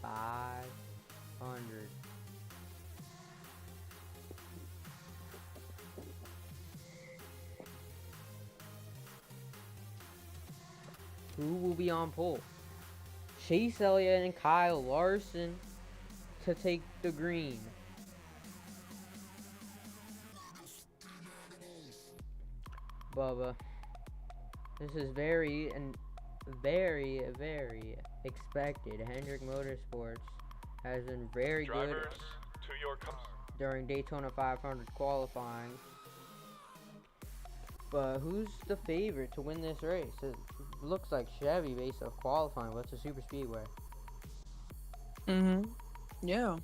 500. Who will be on pole? Chase Elliott and Kyle Larson to take the green. Bubba, this is very expected. Hendrick Motorsports has been very good during Daytona 500 qualifying. But who's the favorite to win this race? It looks like Chevy based off qualifying, but it's a super speedway. Yeah.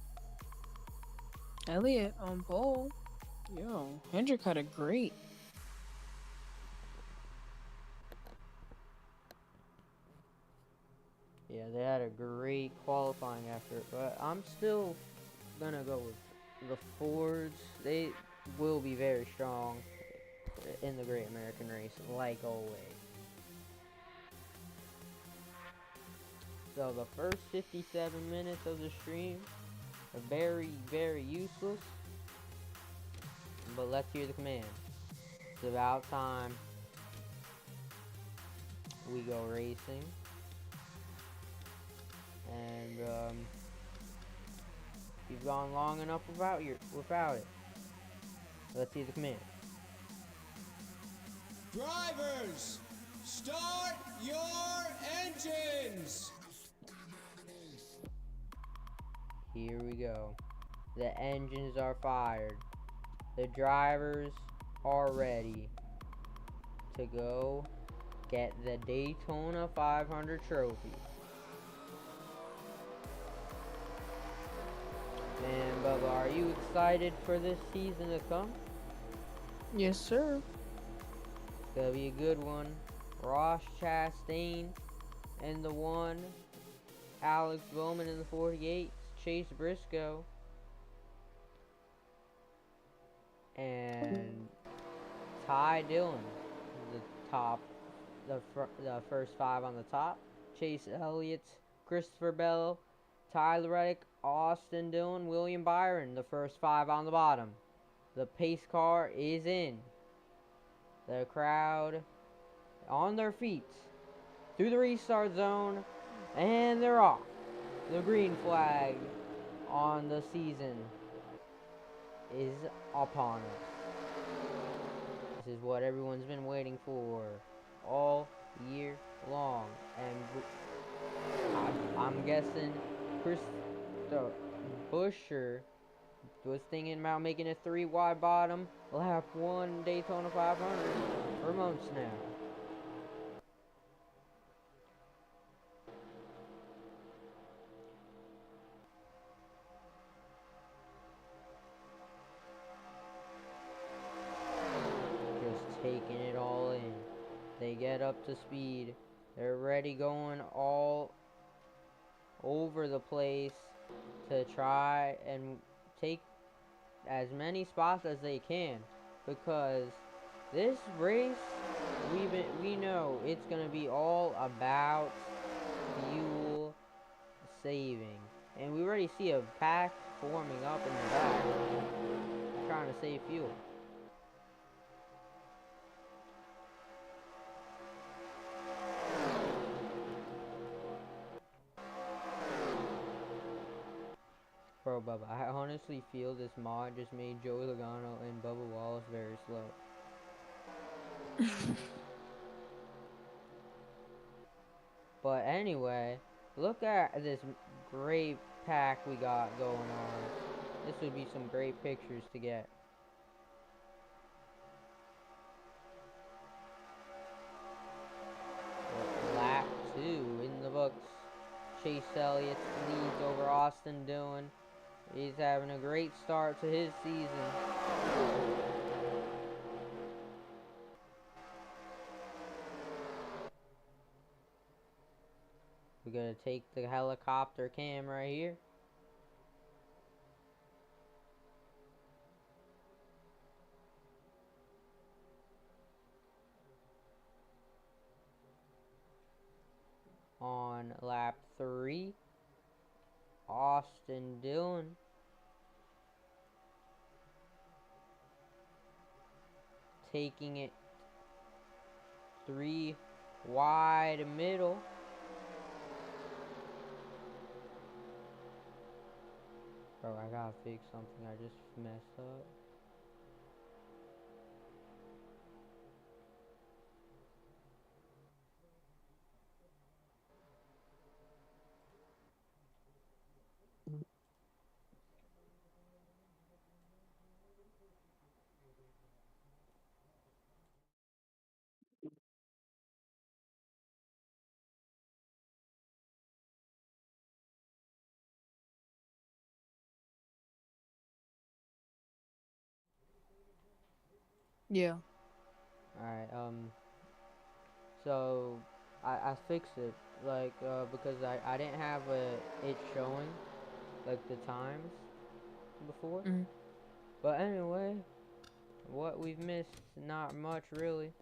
Elliott on pole. Yo, Hendrick had a great. Yeah, they had a great qualifying effort, but I'm still gonna go with the Fords. They will be very strong in the Great American Race, like always. So the first 57 minutes of the stream are very useless, but let's hear the command. It's about time we go racing, and you've gone long enough without it. Let's see the command. Drivers, start your engines! Here we go. The engines are fired. The drivers are ready to go get the Daytona 500 trophy. Man, Bubba, are you excited for this season to come? Yes, sir. It's gonna be a good one. Ross Chastain in the 1, Alex Bowman in the 48, Chase Briscoe, and Ty Dillon, the top, the first 5 on the top. Chase Elliott, Christopher Bell, Tyler Reddick, Austin Dillon, William Byron, the first 5 on the bottom. The pace car is in. The crowd on their feet through the restart zone, and they're off. The green flag on the season is upon us. This is what everyone's been waiting for all year long, and I'm guessing Chris Busher was thinking about making a 3 wide bottom lap 1 Daytona 500 for months now. Just taking it all in. They get up to speed. They're ready, going all over the place to try and take as many spots as they can, because this race, we know it's gonna be all about fuel saving, and we already see a pack forming up in the back trying to save fuel. Bro, Bubba, I honestly feel this mod just made Joey Logano and Bubba Wallace very slow. But anyway, look at this great pack we got going on. This would be some great pictures to get. Lap 2 in the books. Chase Elliott leads over Austin Dillon. He's having a great start to his season. We're gonna take the helicopter cam right here. On lap 3. Austin Dillon taking it 3 wide middle. Bro, I gotta fix something. I just messed up. Yeah. Alright, so I fixed it, like, because I didn't have it showing, like, the times before. Mm-hmm. But anyway, what we've missed, not much really,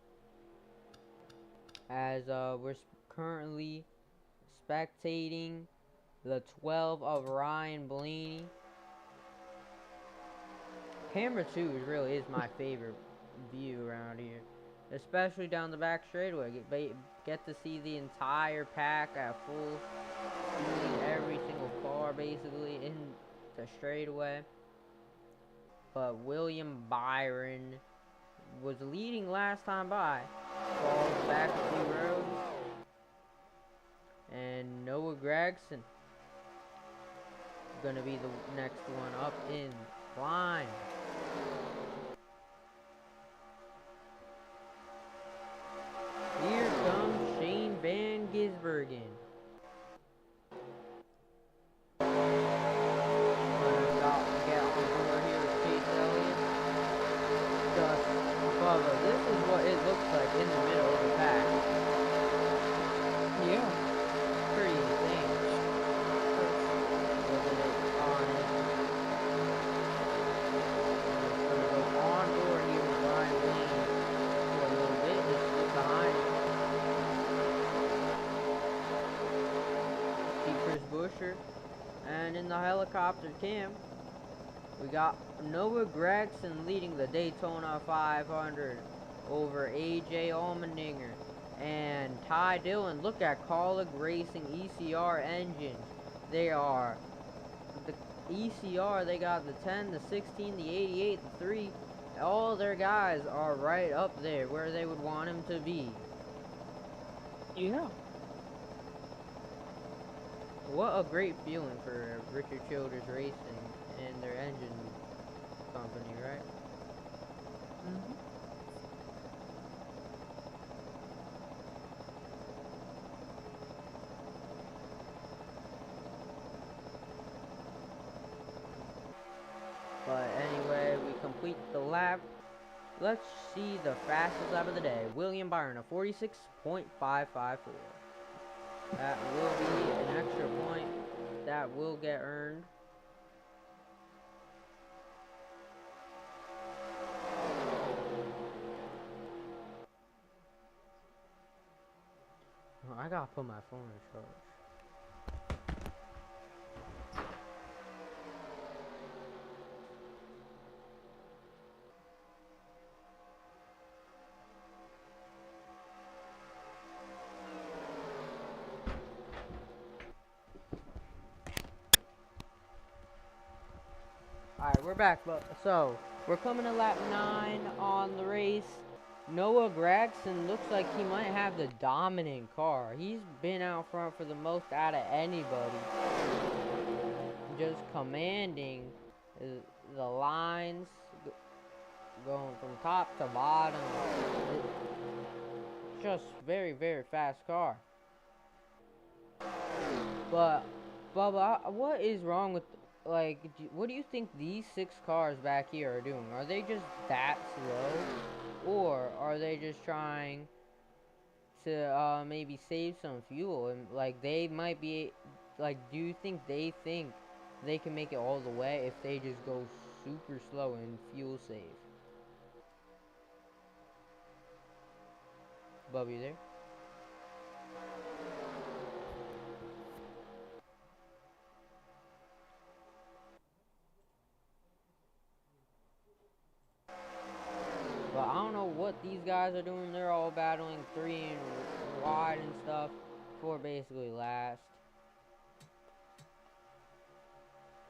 as we're currently spectating the 12 of Ryan Blaney. Camera 2 really is my favorite view around here, especially down the back straightaway. Get to see the entire pack at full speed, every single car basically in the straightaway. But William Byron was leading last time by, falls back a few rows, and Noah Gregson gonna be the next one up in line. Here comes Shane Van Gisbergen. Get on board here with Chase Elliott. Just Bubba, this is what it looks like in the middle of the pack. Yeah. Pretty insane. Look at it on it. It's gonna go on board here with Ryan Blaney for a little bit, just look behind. See Chris Buescher. And in the helicopter cam, we got Noah Gregson leading the Daytona 500 over AJ Allmendinger and Ty Dillon. Look at Kaulig Racing ECR engines. They are the ECR. They got the 10, the 16, the 88, the 3. All their guys are right up there where they would want them to be. Yeah. What a great feeling for Richard Childers Racing and their engine company, right? Mm-hmm. But anyway, we complete the lap. Let's see the fastest lap of the day. William Byron, a 46.554. That will be an extra point that will get earned. Oh, I gotta put my phone in charge. Alright, we're back. So, we're coming to lap 9 on the race. Noah Gregson looks like he might have the dominant car. He's been out front for the most out of anybody. Just commanding the lines, going from top to bottom. Just very, very fast car. But, Bubba, what is wrong with, like, what do you think these 6 cars back here are doing? Are they just that slow? Or are they just trying to maybe save some fuel? And, like, they might be, like, do you think they can make it all the way if they just go super slow and fuel save? Bubba, you there? what these guys are doing. They're all battling 3 and wide and stuff for basically last.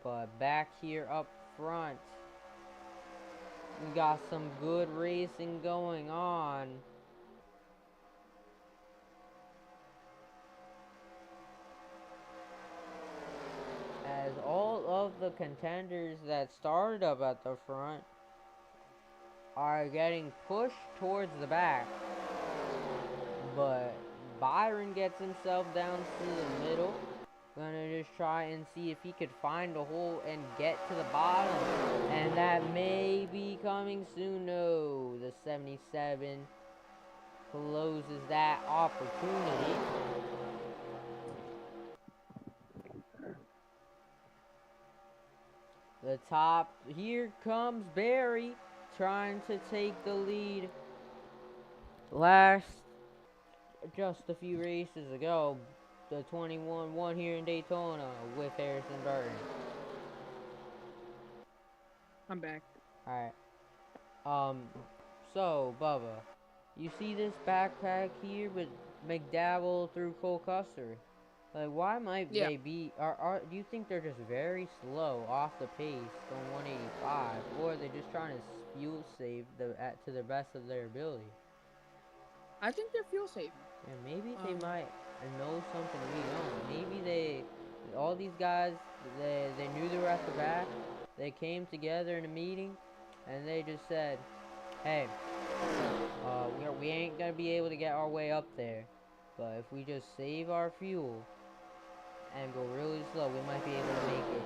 But back here up front, we got some good racing going on. As all of the contenders that started up at the front are getting pushed towards the back. But Byron gets himself down to the middle. Gonna just try and see if he could find a hole and get to the bottom. And that may be coming soon. No, the 77 closes that opportunity. The top, here comes Barry trying to take the lead. Just a few races ago, the 21 won here in Daytona with Harrison Burton. I'm back. Alright. So, Bubba, you see this backpack here with McDowell through Cole Custer? Like, why might they be, do you think they're just very slow off the pace going 185, or are they just trying to fuel save to the best of their ability? I think they're fuel saving. Yeah, maybe they might know something we don't. Maybe all these guys, they knew they were at the back. They came together in a meeting, and they just said, hey, we ain't gonna be able to get our way up there, but if we just save our fuel and go really slow, we might be able to make it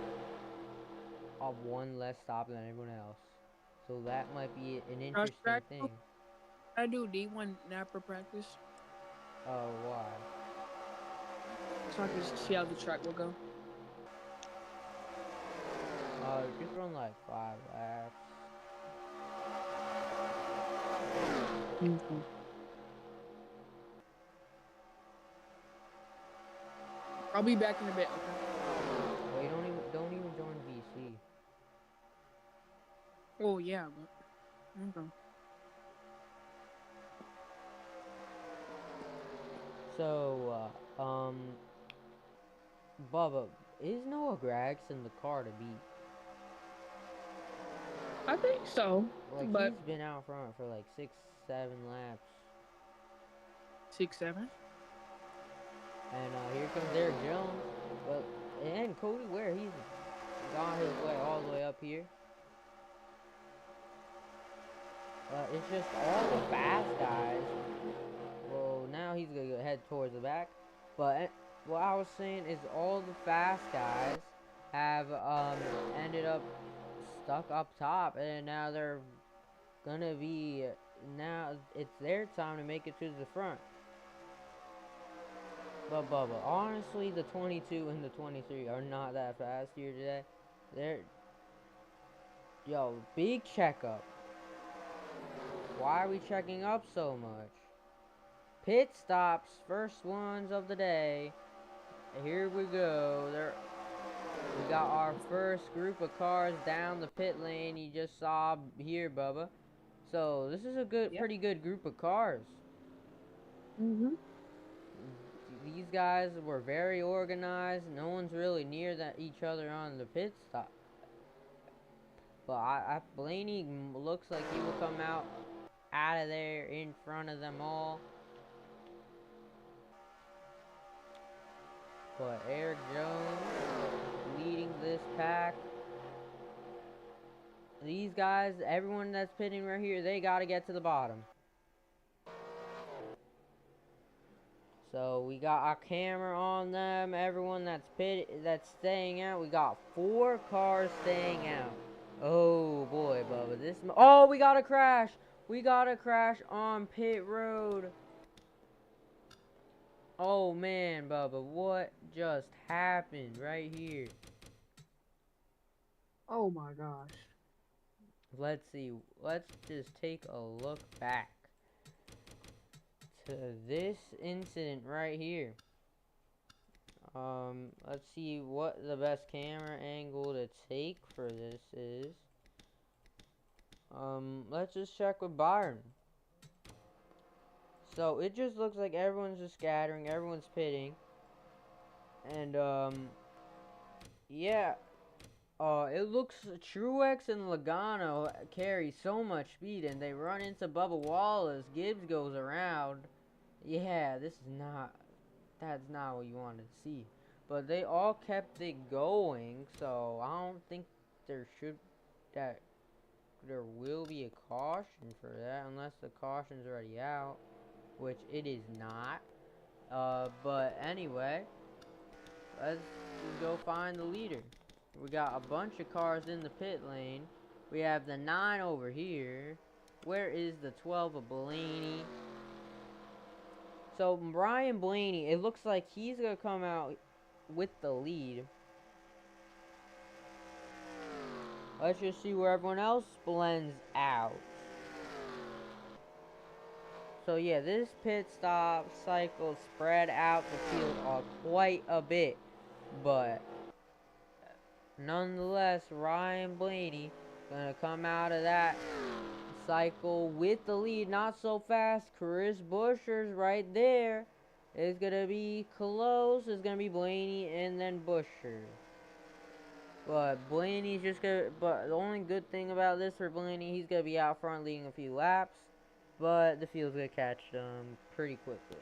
up one less stop than everyone else. So that might be an interesting thing. I do D1 Napa practice. Oh, why? So I can see how the track will go. Just run like 5 laps. Mm-hmm. I'll be back in a bit, okay? Well, you don't even join VC. Oh yeah, but okay. So, Bubba, is Noah Gragson the car to beat? I think so. Like, but he's been out front for like 6, 7 laps. 6, 7. And here comes Eric Jones. But and Cody Ware, he's gone his way all the way up here. It's just all the fast guys. Well, now he's gonna head towards the back. But what I was saying is all the fast guys have ended up stuck up top, and now they're gonna be, now it's their time to make it to the front. But Bubba, honestly, the 22 and the 23 are not that fast here today. Big checkup. Why are we checking up so much? Pit stops, first ones of the day. Here we go. We got our first group of cars down the pit lane. You just saw here, Bubba. So this is a pretty good group of cars. Mm-hmm. These guys were very organized. No one's really near each other on the pit stop. But Blaney looks like he will come out of there in front of them all. But Eric Jones leading this pack. These guys, everyone that's pitting right here, they got to get to the bottom. So we got our camera on them. Everyone that's staying out. We got 4 cars staying out. Oh boy, Bubba. Oh, we got a crash. We got a crash on pit road. Oh man, Bubba, what just happened right here? Oh my gosh. Let's see. Let's just take a look back to this incident right here. Let's see what the best camera angle to take for this is. Let's just check with Byron. So it just looks like everyone's just scattering, everyone's pitting. And yeah, it looks Truex and Logano carry so much speed, and they run into Bubba Wallace. Gibbs goes around. Yeah, that's not what you wanted to see. But they all kept it going, so I don't think there should that there will be a caution for that unless the caution's already out, which it is not. But anyway, let's just go find the leader. We got a bunch of cars in the pit lane. We have the 9 over here. Where is the 12 of Blaney? So Brian Blaney, it looks like he's gonna come out with the lead. Let's just see where everyone else blends out. So yeah, this pit stop cycle spread out the field quite a bit, but nonetheless, Ryan Blaney gonna come out of that cycle with the lead. Not so fast. Chris Buescher's right there. It's gonna be close. It's gonna be Blaney and then Buescher. But Blaney's just gonna. But the only good thing about this for Blaney, he's gonna be out front leading a few laps. But the field's gonna catch them pretty quickly.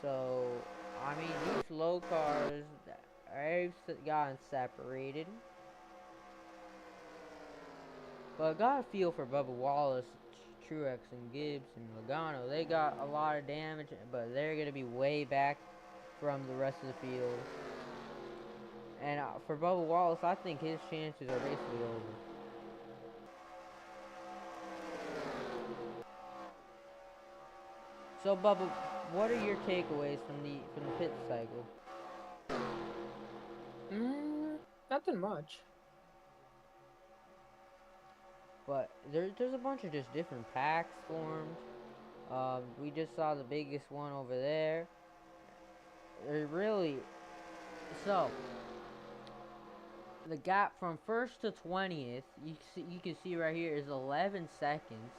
So, I mean, these slow cars, they've gotten separated. But I got a feel for Bubba Wallace, Truex, and Gibbs, and Logano. They got a lot of damage, but they're going to be way back from the rest of the field. And for Bubba Wallace, I think his chances are basically over. So, Bubba, what are your takeaways from the pit cycle? Nothing much. But there's a bunch of just different packs formed. We just saw the biggest one over there. So the gap from first to 20th, you can see right here is 11 seconds,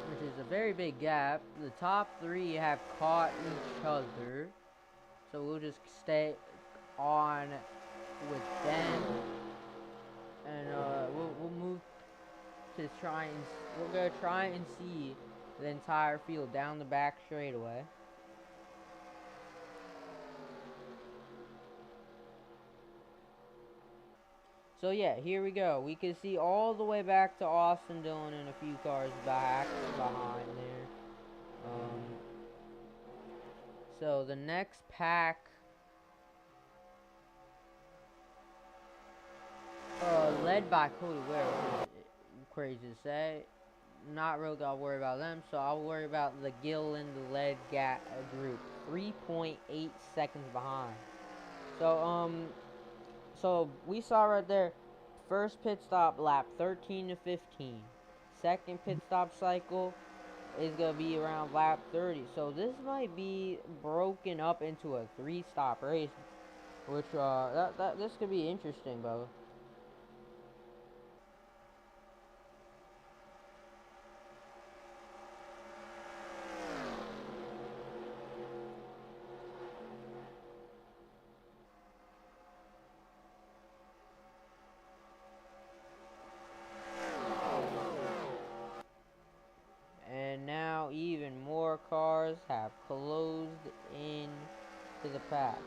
which is a very big gap. The top 3 have caught each other, so we'll just stay on with them. And we'll move to we're gonna try and see the entire field down the back straightaway. So yeah, here we go. We can see all the way back to Austin Dillon and a few cars back behind there. So the next pack, led by Cody Ware, which is crazy to say. Not really gotta worry about them, so I'll worry about the Gilliland led group, 3.8 seconds behind. So we saw right there, first pit stop lap 13 to 15. Second pit stop cycle is gonna be around lap 30. So this might be broken up into a 3-stop race, which this could be interesting, Bubba. And now even more cars have closed in to the pack.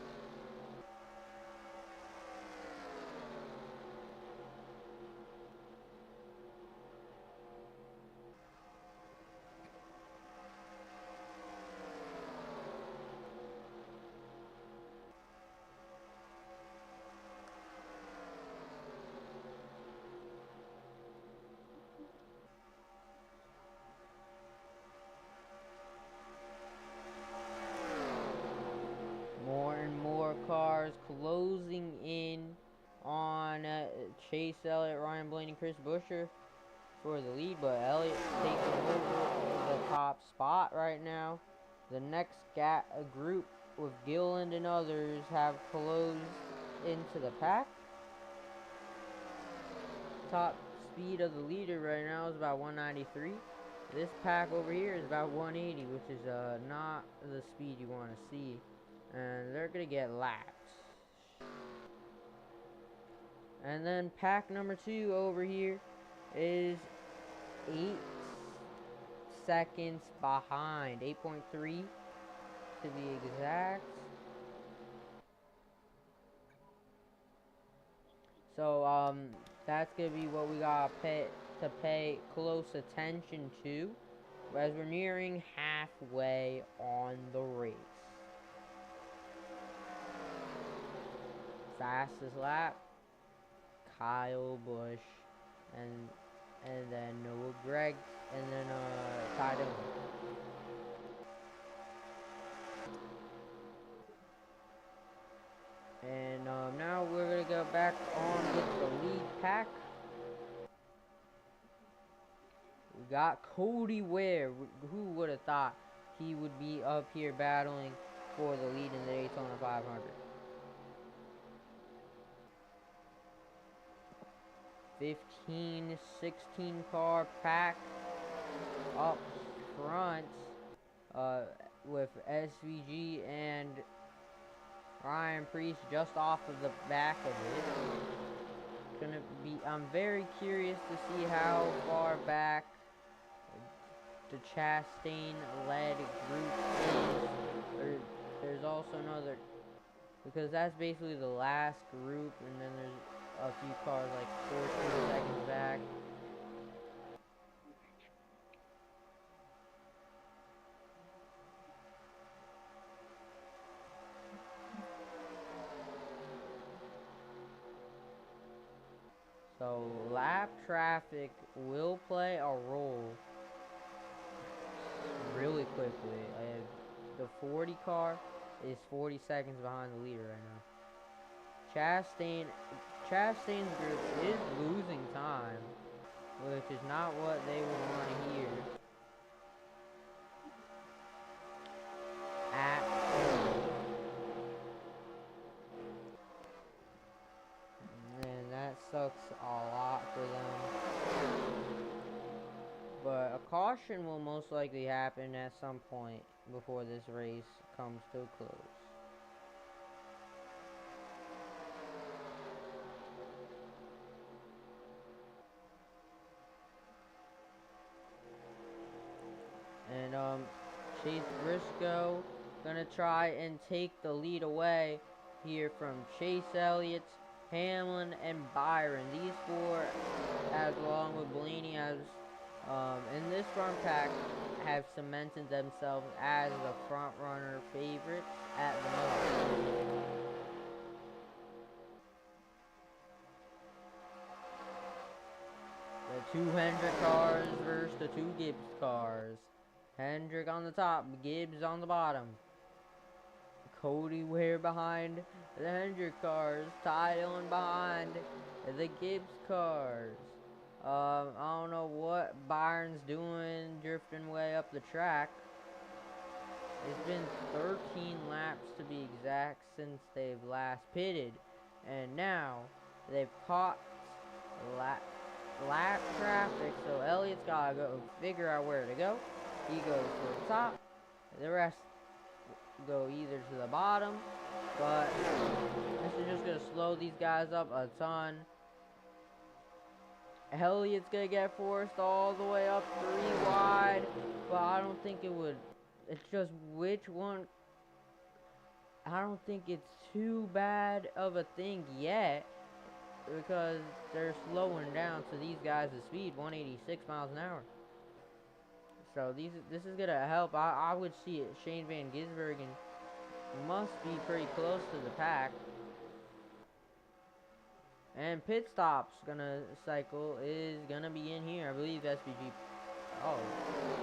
More and more cars closing in on Chase Elliott, Ryan Blaney, Chris Buescher for the lead, but Elliott taking over the top spot right now. The next group with Gilliland and others have closed into the pack. Top speed of the leader right now is about 193. This pack over here is about 180, which is not the speed you want to see, and they're gonna get lapped. And then pack number 2 over here is 8 seconds behind, 8.3 to be exact. So that's gonna be what we gotta pay close attention to as we're nearing halfway on the race. Fastest lap, Kyle Busch, and then Noah Greg, and then Ty Dillon. And now we're gonna go back on with the lead pack. We got Cody Ware. Who would have thought he would be up here battling for the lead in the Daytona 500? 16 car pack up front with SVG and Ryan Priest just off of the back of it. I'm very curious to see how far back the Chastain led group is. There's also another, because that's basically the last group, and then there's a few cars like 14 seconds back. So lap traffic will play a role really quickly. The 40 car is 40 seconds behind the leader right now. Chastain's group is losing time, which is not what they would want to hear at all. And that sucks a lot for them. But a caution will most likely happen at some point before this race comes to a close. And Chase Briscoe gonna try and take the lead away here from Chase Elliott, Hamlin, and Byron. These four, as along with Blaney, as in this front pack, have cemented themselves as the front runner favorites at the moment. The 2 Hendrick cars versus the 2 Gibbs cars. Hendrick on the top, Gibbs on the bottom. Cody Ware behind the Hendrick cars, Ty Dillon behind the Gibbs cars. I don't know what Byron's doing, drifting way up the track. It's been 13 laps to be exact since they've last pitted, and now they've caught lap traffic, so Elliott's gotta go figure out where to go. He goes to the top, the rest go either to the bottom, but this is just gonna slow these guys up a ton. Elliott's gonna get forced all the way up 3 wide, but I don't think it would. It's just which one. I don't think it's too bad of a thing yet, because they're slowing down to these guys' speed, 186 miles an hour. So this is gonna help. I would see it. Shane Van Gisbergen must be pretty close to the pack. And pit stops cycle is gonna be in here. I believe SVG. Oh,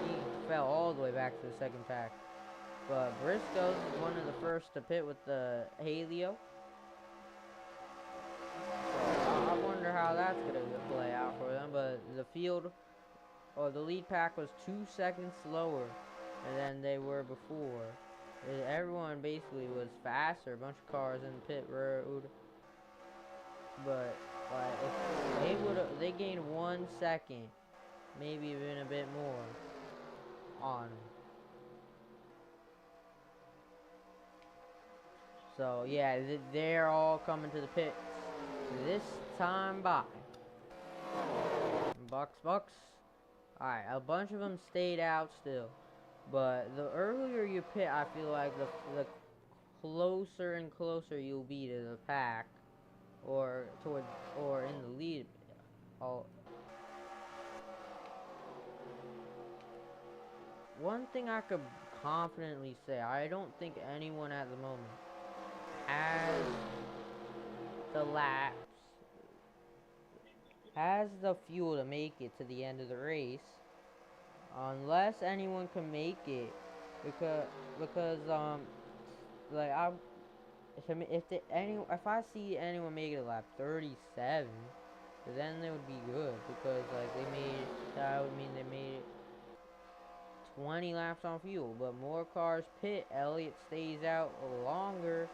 he fell all the way back to the second pack. But Briscoe's one of the first to pit with the Halio. So I wonder how that's gonna play out for them. But the field, or the lead pack, was 2 seconds slower than they were before. Everyone basically was faster. A bunch of cars in pit road. But like, if they gained 1 second, maybe even a bit more, on 'em. So yeah, they're all coming to the pits this time by. Bucks. Alright, a bunch of them stayed out still. But the earlier you pit, I feel like the closer and closer you'll be to the pack, or in the lead. Oh, one thing I could confidently say, I don't think anyone at the moment has the laps, has the fuel to make it to the end of the race, unless anyone can make it, because like if I see anyone make it lap 37, then they would be good, because like that would mean they made it 20 laps on fuel. But more cars pit, Elliott stays out longer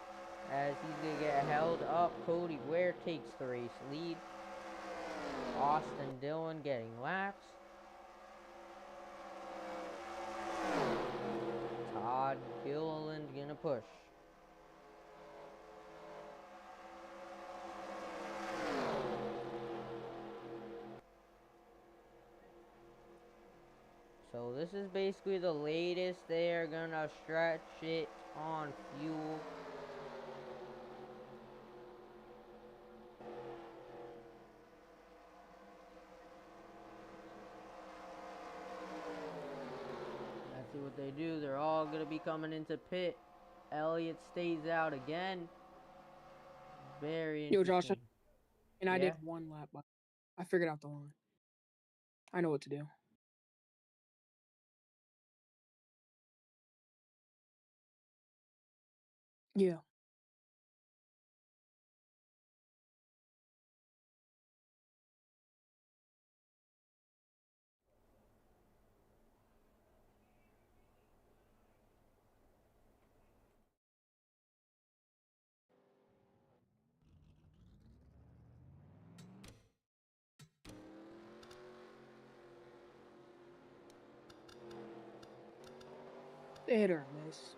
as he's gonna get held up. Cody Ware takes the race lead. Austin Dillon getting laps. Todd Gilliland gonna push. So this is basically the latest they are gonna stretch it on fuel. Let's see what they do. They're all gonna be coming into pit. Elliott stays out again. Very Yo, Josh, interesting. and I Yeah. did one lap, but I figured out the line. I know what to do. Yeah. Hit or miss.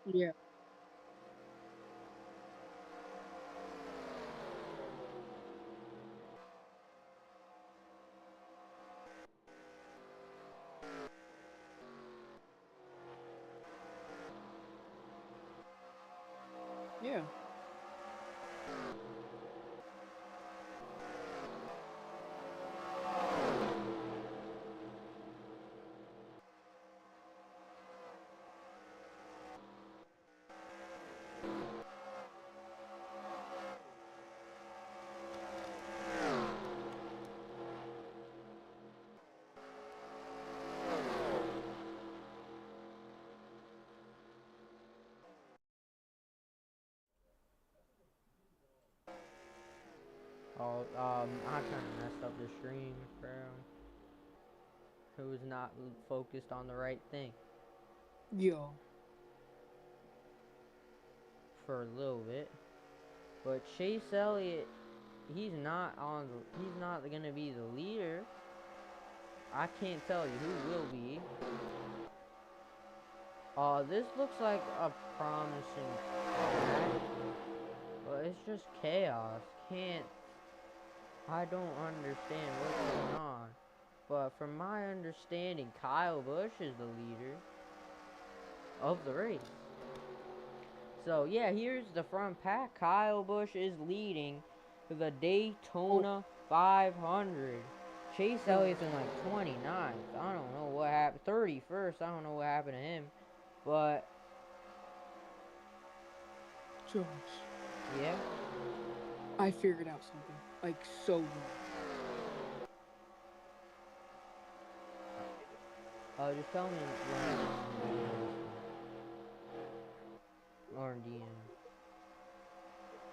Yeah. Yeah. Oh, I kind of messed up the stream, bro. Who was not focused on the right thing Yo. for a little bit. But Chase Elliott, he's not gonna be the leader. I can't tell you who will be. This looks like a promising track, but it's just chaos. I don't understand what's going on. But from my understanding, Kyle Busch is the leader of the race. So yeah, here's the front pack. Kyle Busch is leading the Daytona 500. Chase Elliott's in like 29th. I don't know what happened. 31st. I don't know what happened to him. But Josh. yeah. I figured out something. Like, so good. Just tell me when or in the end.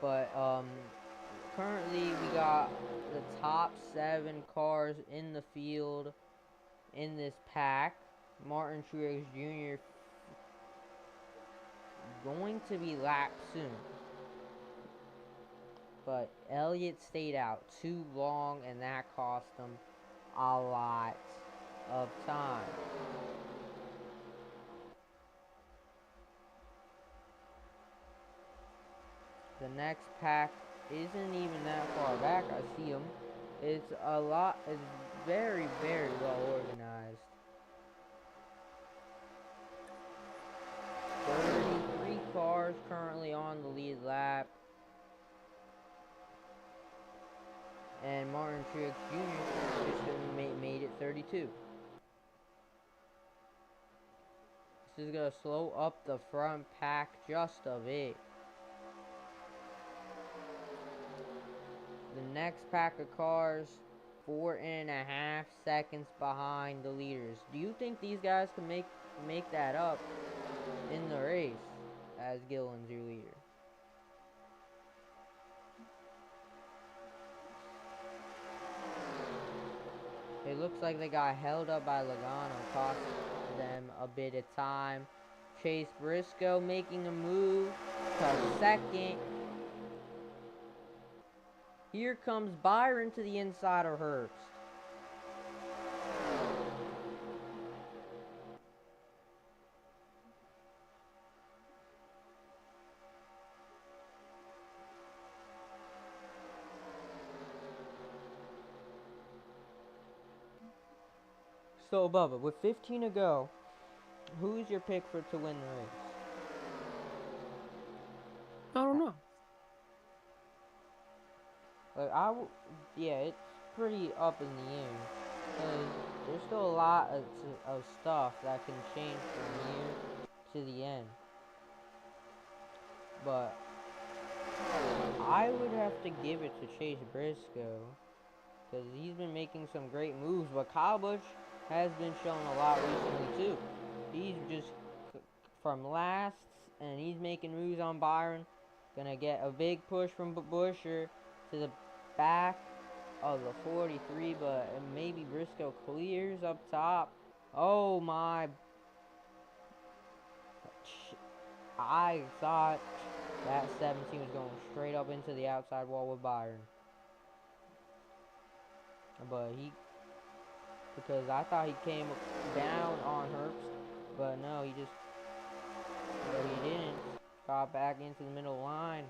But currently we got the top 7 cars in the field in this pack. Martin Truex Jr. going to be lapped soon. But Elliott stayed out too long, and that cost him a lot of time. The next pack isn't even that far back. I see him. It's very, very well organized. 33 cars currently on the lead lap. And Martin Truex Jr. just made it 32. This is going to slow up the front pack just a bit. The next pack of cars, 4.5 seconds behind the leaders. Do you think these guys can make that up in the race as Gillen's your leader? It looks like they got held up by Logano, cost them a bit of time. Chase Briscoe making a move to second. Here comes Byron to the inside of Herbst. So, Bubba, with 15 to go, who's your pick to win the race? I don't know. Like, yeah, it's pretty up in the air. Because there's still a lot of stuff that can change from here to the end. But I would have to give it to Chase Briscoe. Because he's been making some great moves. But Kyle Busch has been showing a lot recently too. He's just from lasts, and he's making moves on Byron. Gonna get a big push from Buescher to the back of the 43, but maybe Briscoe clears up top. Oh my. I thought that 17 was going straight up into the outside wall with Byron. But because I thought he came down on Herbst, but no, he didn't. Got back into the middle line.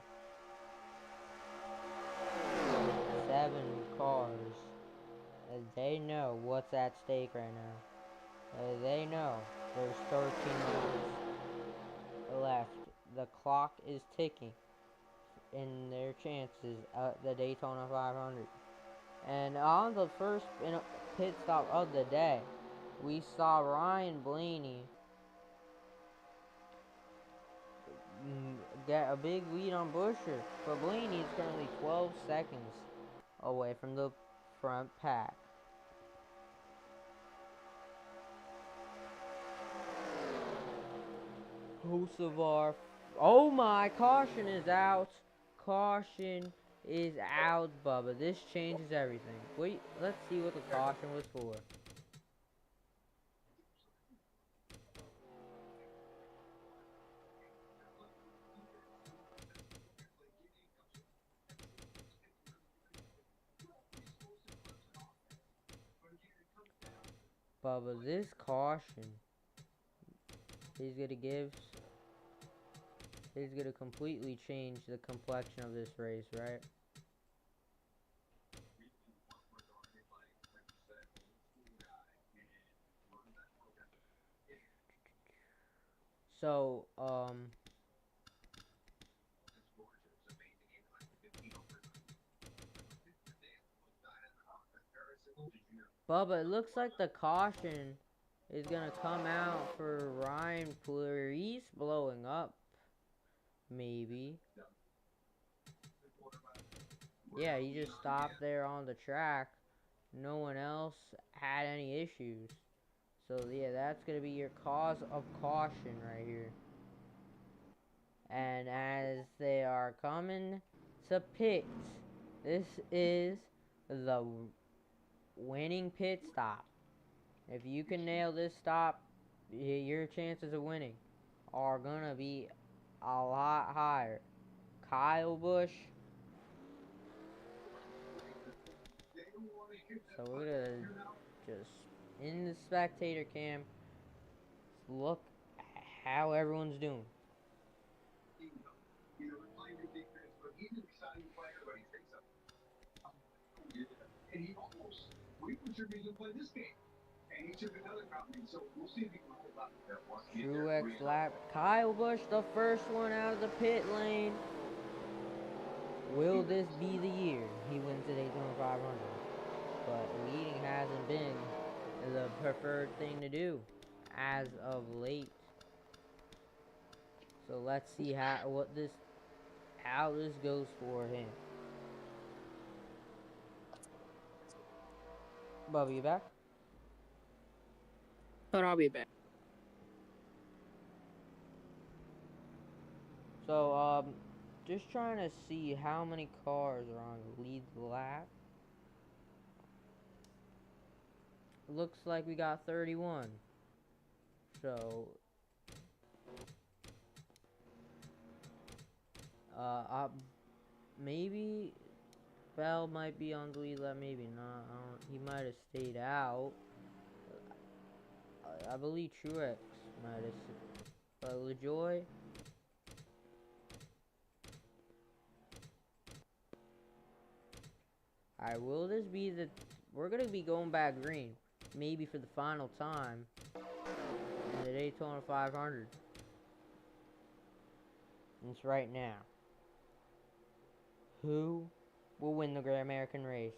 7 cars. They know what's at stake right now. They know there's 13 minutes left. The clock is ticking in their chances at the Daytona 500. And on the first pit stop of the day, we saw Ryan Blaney get a big lead on Buescher, but Blaney is currently 12 seconds away from the front pack. Hocevar, oh my, caution is out. Caution is out, Bubba. This changes everything. Wait, let's see what the caution was for. Bubba, this caution is gonna completely change the complexion of this race, right? So, Bubba, it looks like the caution is gonna come out for Ryan Clarice blowing up. Maybe. Yeah, he just stopped there on the track. No one else had any issues. So yeah, that's gonna be your cause of caution right here. And as they are coming to pits, this is the winning pit stop. If you can nail this stop, your chances of winning are gonna be a lot higher. Kyle Busch. So we're gonna just in the spectator cam look how everyone's doing. Truex lap. Kyle Busch, the first one out of the pit lane. Will this be the year he wins the Daytona 500? But leading hasn't been the preferred thing to do as of late. So let's see how this goes for him. Bubba, you back? But I'll be back. So just trying to see how many cars are on the lead lap. Looks like we got 31. So maybe Bell might be on the lead lap, maybe not. He might have stayed out. I believe Truex might have. But LaJoy. Alright, will this be the... We're going to be going back green. Maybe for the final time. In the Daytona 500. And it's right now. Who will win the Great American Race?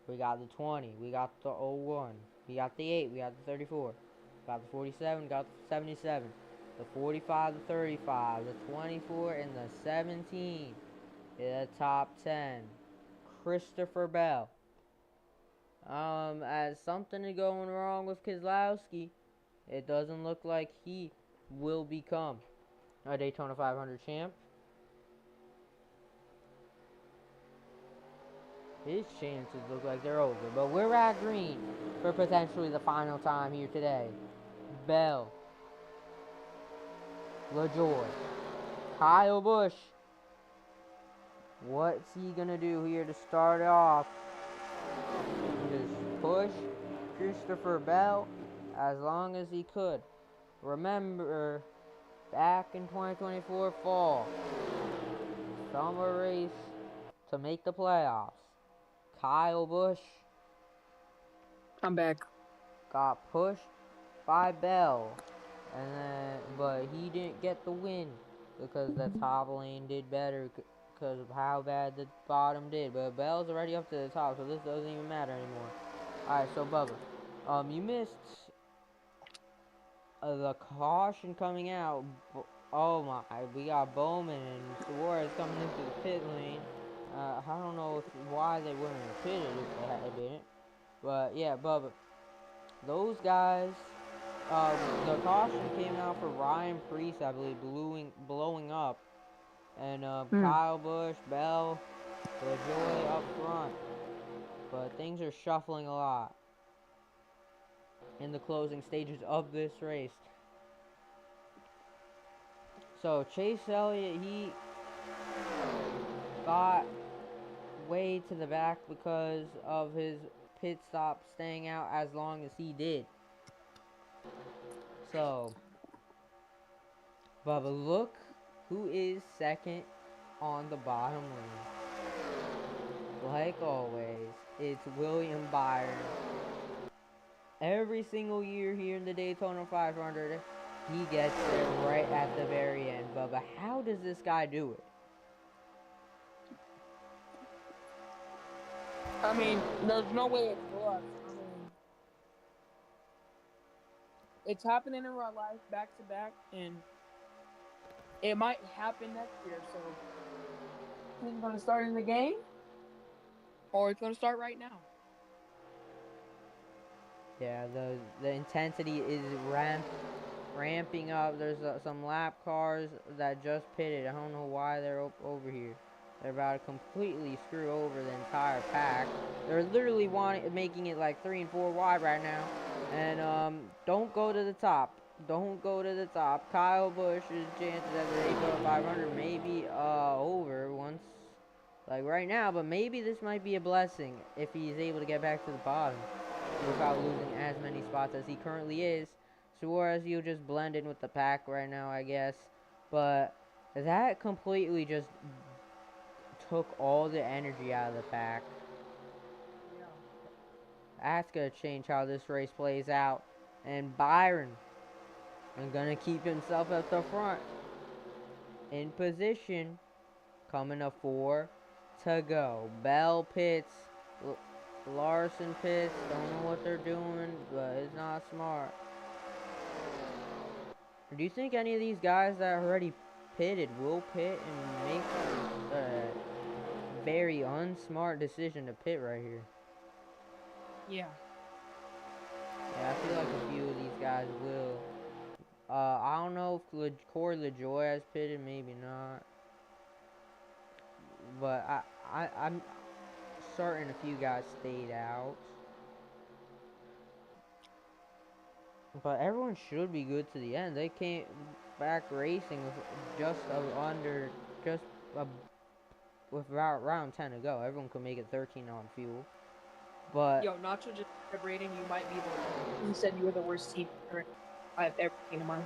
We got the 20. We got the 01. We got the 8. We got the 34. We got the 47. We got the 77. The 45, the 35, the 24, and the 17. In the top 10. Christopher Bell. As something is going wrong with Keselowski, it doesn't look like he will become a Daytona 500 champ. His chances look like they're over, but we're at green for potentially the final time here today. Bell, LaJoy, Kyle Busch. What's he gonna do here to start off? Just push Christopher Bell as long as he could. Remember, back in 2024 fall, summer race to make the playoffs. Kyle Busch I'm back. got pushed by Bell, but he didn't get the win because the top lane did better because of how bad the bottom did. But Bell's already up to the top, so this doesn't even matter anymore. Alright, so Bubba, you missed the caution coming out. Oh my, we got Bowman and Suarez coming into the pit lane. I don't know why they weren't pitted if they didn't. But yeah, Bubba, those guys, the caution came out for Ryan Preece, I believe, blowing up. And Kyle Busch, Bell, LaJoy up front. But things are shuffling a lot in the closing stages of this race. So Chase Elliott, he got way to the back because of his pit stop staying out as long as he did. So, Bubba, look who is second on the bottom lane. Like always, it's William Byron. Every single year here in the Daytona 500, he gets there right at the very end. Bubba, how does this guy do it? I mean, there's no way it's for us. I mean, it's happening in real life, back to back, and it might happen next year. So, he's going to start in the game, or it's going to start right now. Yeah, the intensity is ramping up. There's some lap cars that just pitted. I don't know why they're over here. They're about to completely screw over the entire pack. They're literally making it like 3 and 4 wide right now. And don't go to the top. Don't go to the top. Kyle Busch's chances at the Daytona 500 may be over once, like right now, but maybe this might be a blessing if he's able to get back to the bottom without losing as many spots as he currently is. Suarez, you'll just blend in with the pack right now, I guess. But that completely just took all the energy out of the pack. Yeah. That's going to change how this race plays out. And Byron is going to keep himself at the front in position. Coming to 4 to go. Bell pits. Larson pits. Don't know what they're doing, but it's not smart. Do you think any of these guys that already pitted will pit and make a very unsmart decision to pit right here? Yeah. Yeah, I feel like a few of these guys will. I don't know if Corey LaJoy has pitted, maybe not. But I'm certain a few guys stayed out. But everyone should be good to the end. They came back racing with just with about round 10 to go. Everyone could make it 13 on fuel. But Yo, Nacho just celebrating. You might be the. He said you were the worst team I've ever seen in my life.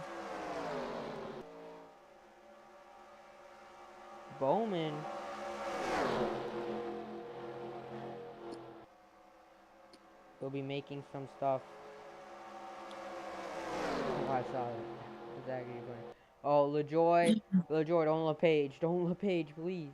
Bowman, will be making some stuff. Oh, I saw it. It's actually funny. Oh, LaJoy, don't LePage, please.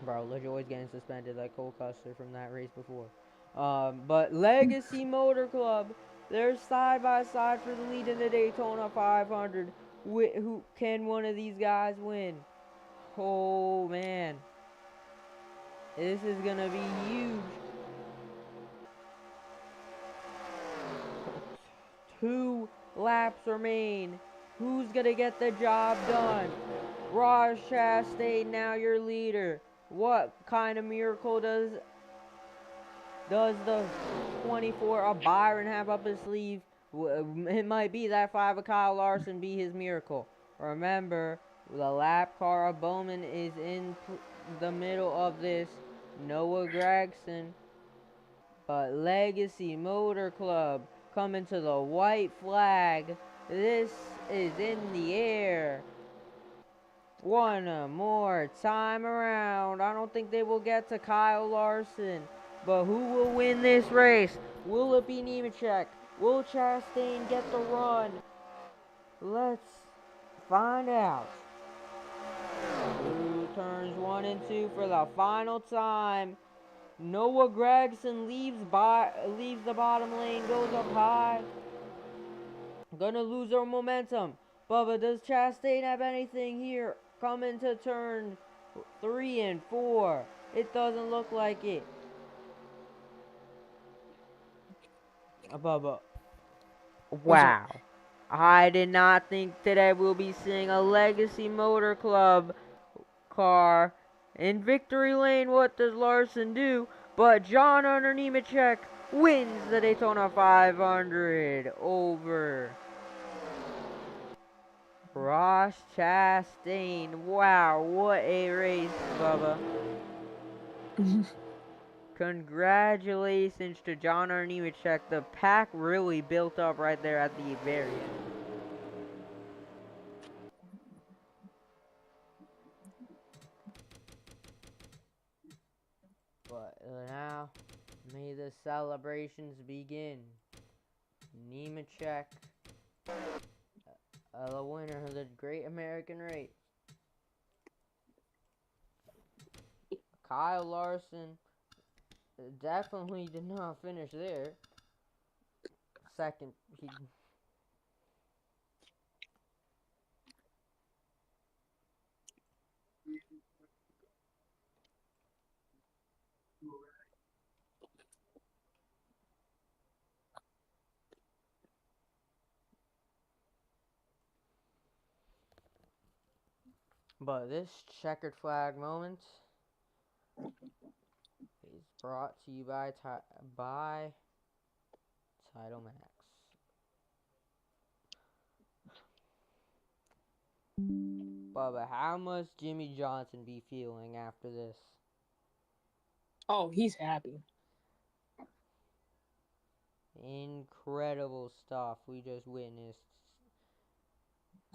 Bro, LaJoy's getting suspended like Cole Custer from that race before. But Legacy Motor Club, they're side by side for the lead in the Daytona 500. Who can one of these guys win? Oh man, this is gonna be huge. 2 laps remain. Who's gonna get the job done? Ross Chastain, now your leader. What kind of miracle does the 24 of Byron have up his sleeve? It might be that 5 of Kyle Larson be his miracle. Remember, the lap car of Bowman is in the middle of this. Noah Gragson. But Legacy Motor Club coming to the white flag. This is in the air. One more time around. I don't think they will get to Kyle Larson. But who will win this race? Will it be Nemechek? Will Chastain get the run? Let's find out. Through turns 1 and 2 for the final time. Noah Gragson leaves the bottom lane, goes up high. Gonna lose our momentum. Bubba, does Chastain have anything here? Coming to turn 3 and 4. It doesn't look like it. Bubba. Wow. I did not think today we'll be seeing a Legacy Motor Club car in victory lane. What does Larson do? But John Hunter Nemechek wins the Daytona 500 over Ross Chastain. Wow, what a race, Bubba. Congratulations to John Hunter Nemechek. The pack really built up right there at the very end. But now, may the celebrations begin. Nemechek, the winner of the Great American Race. Kyle Larson definitely did not finish there. Second, But this checkered flag moment is brought to you by Title Max. Bubba, how must Jimmy Johnson be feeling after this? Oh, he's happy. Incredible stuff we just witnessed.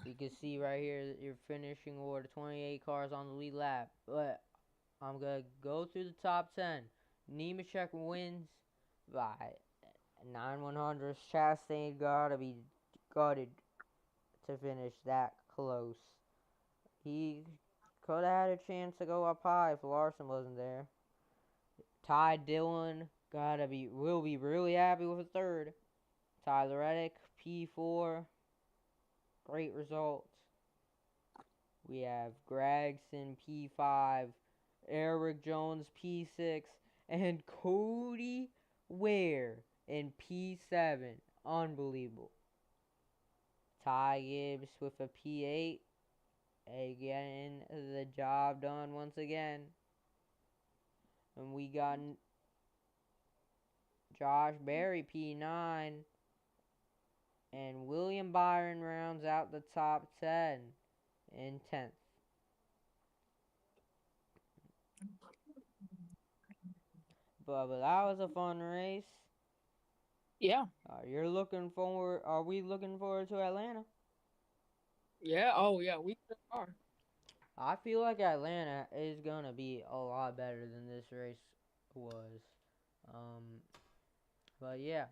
You can see right here that your finishing order, 28 cars on the lead lap. But I'm going to go through the top 10. Nemechek wins by 9/100. Chastain gotta be gutted to finish that close. He could have had a chance to go up high if Larson wasn't there. Ty Dillon will be really happy with a third. Tyler Reddick, P4. Great result. We have Gregson, P5. Eric Jones, P6. And Cody Ware in P7. Unbelievable. Ty Gibbs with a P8. Getting the job done once again. And we got Josh Berry, P9. And William Byron rounds out the top 10 in 10th. But that was a fun race. Yeah. Are we looking forward to Atlanta? Yeah. Oh, yeah. We are. I feel like Atlanta is going to be a lot better than this race was. But yeah.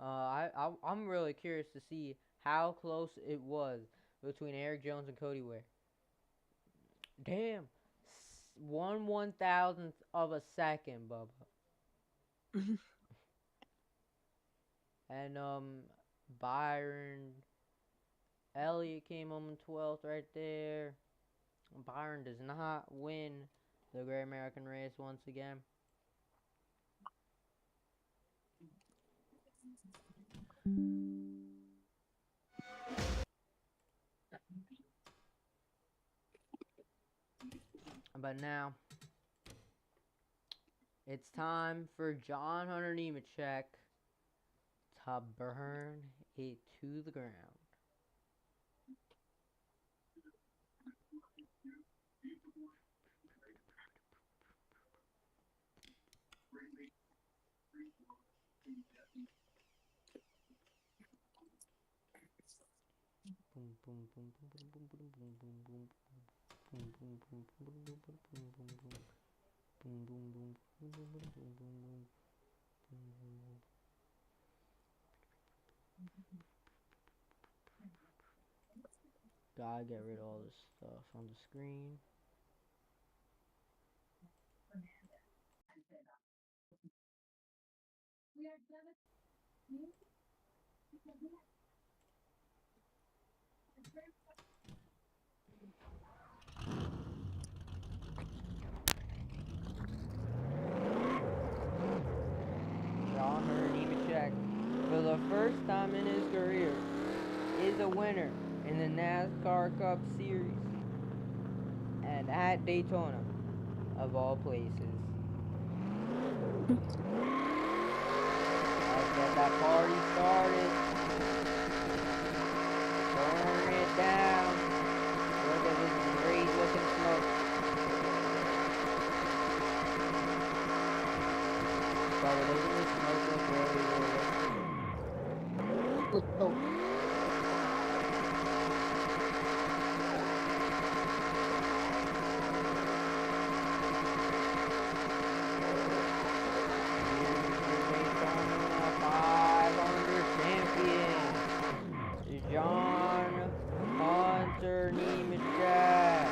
I'm really curious to see how close it was between Eric Jones and Cody Ware. Damn. 1/1000th of a second, Bubba. And Byron Elliott came home in 12th right there. Byron does not win the Great American Race once again. But now it's time for John Hunter Nemechek to burn it to the ground. Boom, boom, boom, boom, boom, boom, boom, boom, boom, boom. Boom, boom, boom, boom, boom, boom, boom, boom, boom, boom. Boom, boom, boom, boom, boom, boom, boom, boom, boom. Boom, boom, boom. Gotta get rid of all this stuff on the screen. John Hunter Nemechek, for the first time in his career, is a winner in the NASCAR Cup Series and at Daytona, of all places. Let's get that party started. Burn it down. Look at this great looking smoke. But doesn't the smoke look really, really good? Oh. John Hunter Nemechek.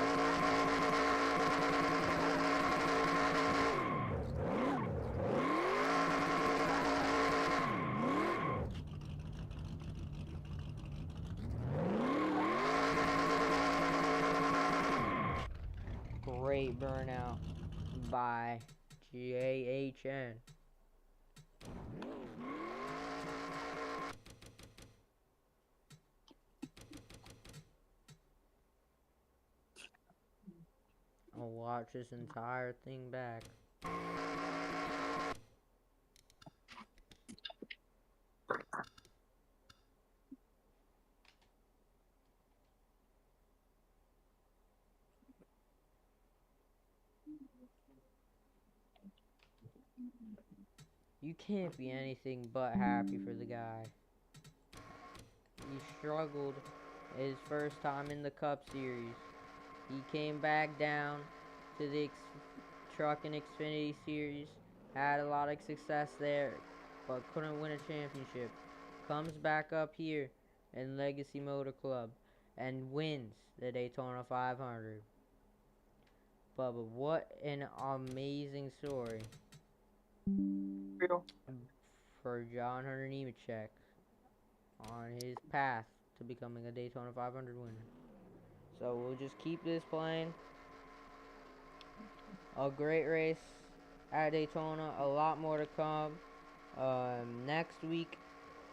Great burnout by JHN. I'll watch this entire thing back. You can't be anything but happy for the guy. He struggled his first time in the Cup Series. He came back down to the Truck and Xfinity Series, had a lot of success there, but couldn't win a championship. Comes back up here in Legacy Motor Club and wins the Daytona 500. Bubba, what an amazing story Real. for John Hunter Nemechek on his path to becoming a Daytona 500 winner. So we'll just keep this playing. A great race at Daytona. A lot more to come. Next week,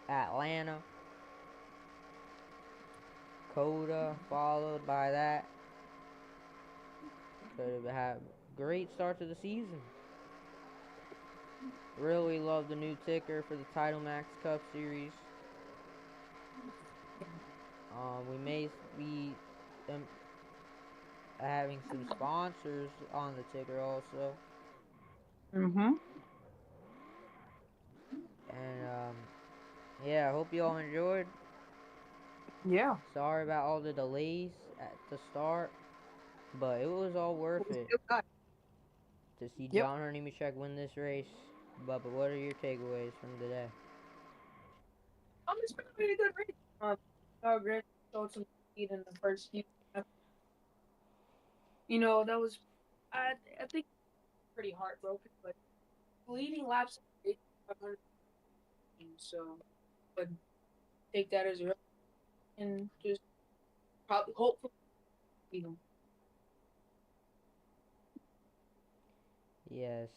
Atlanta. Coda followed by that. Could have great start to the season. Really love the new ticker for the Title Max Cup Series. We may be having some sponsors on the ticker also. Mm-hmm. And yeah, I hope you all enjoyed. Yeah. Sorry about all the delays at the start, but it was all worth it to see Yep. John Nemechek win this race. But what are your takeaways from today? It's been a really good race. Grant showed some speed in the first few. That was, I think, pretty heartbroken, but leading laps, 500, so but take that as a result and just probably hopefully, you know. Yes,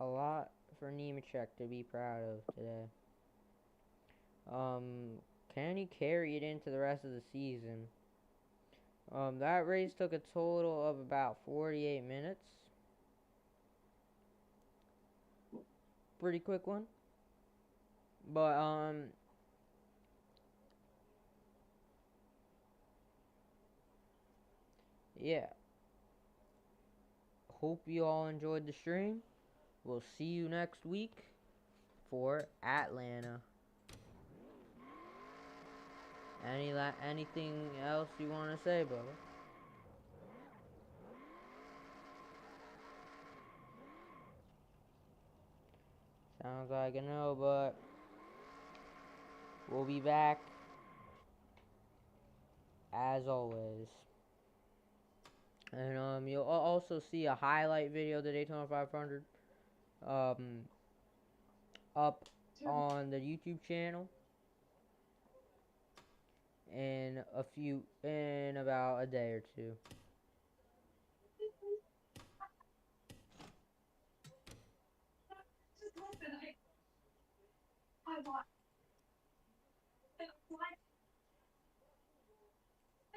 a lot for Nemechek to be proud of today. Can he carry it into the rest of the season? That race took a total of about 48 minutes. Pretty quick one. But, yeah. Hope you all enjoyed the stream. We'll see you next week for Atlanta. Anything else you want to say, Bubba? Sounds like a no, but we'll be back as always. And you'll also see a highlight video of the Daytona 500 up on the YouTube channel in about a day or two.